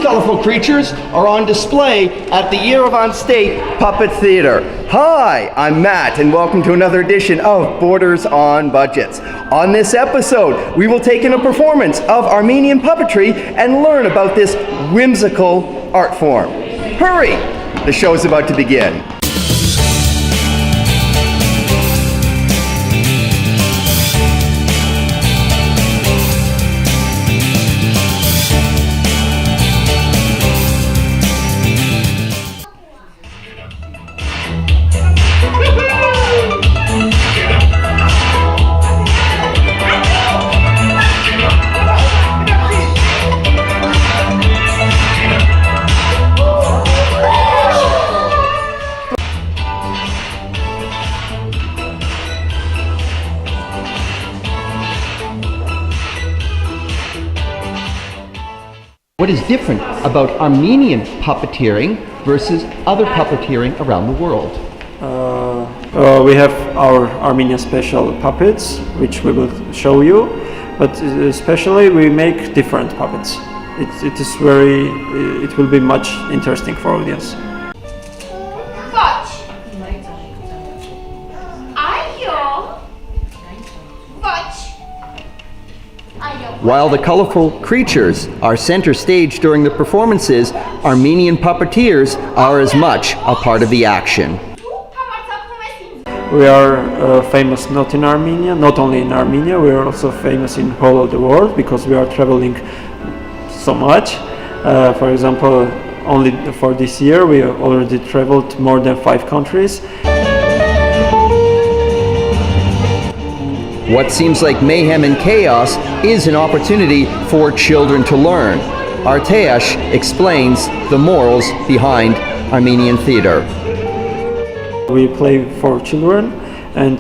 colorful creatures are on display at the Yerevan State Puppet Theater. Hi, I'm Matt, and welcome to another edition of Borders on Budgets. On this episode, we will take in a performance of Armenian puppetry and learn about this whimsical art form. Hurry! The show is about to begin. What is different about Armenian puppeteering versus other puppeteering around the world? We have our Armenia special puppets, which we will show you, but especially we make different puppets. It will be much interesting for audience. While the colorful creatures are center stage during the performances, Armenian puppeteers are as much a part of the action. We are famous not only in Armenia, we are also famous in whole of the world because we are traveling so much. For example, only for this year we have already traveled more than 5 countries. What seems like mayhem and chaos is an opportunity for children to learn. Arteash explains the morals behind Armenian theater. We play for children, and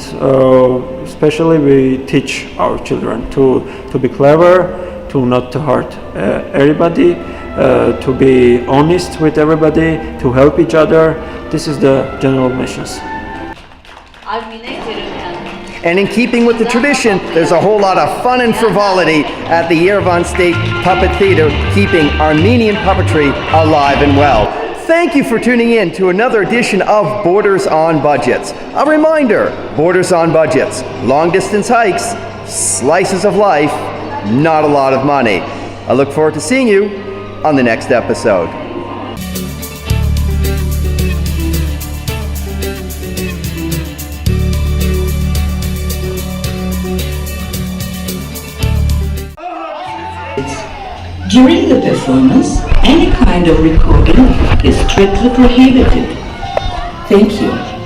especially we teach our children to be clever, to not to hurt everybody, to be honest with everybody, to help each other. This is the general missions. And in keeping with the tradition, there's a whole lot of fun and frivolity at the Yerevan State Puppet Theater, keeping Armenian puppetry alive and well. Thank you for tuning in to another edition of Borders on Budgets. A reminder, Borders on Budgets, long distance hikes, slices of life, not a lot of money. I look forward to seeing you on the next episode. During the performance, any kind of recording is strictly prohibited. Thank you.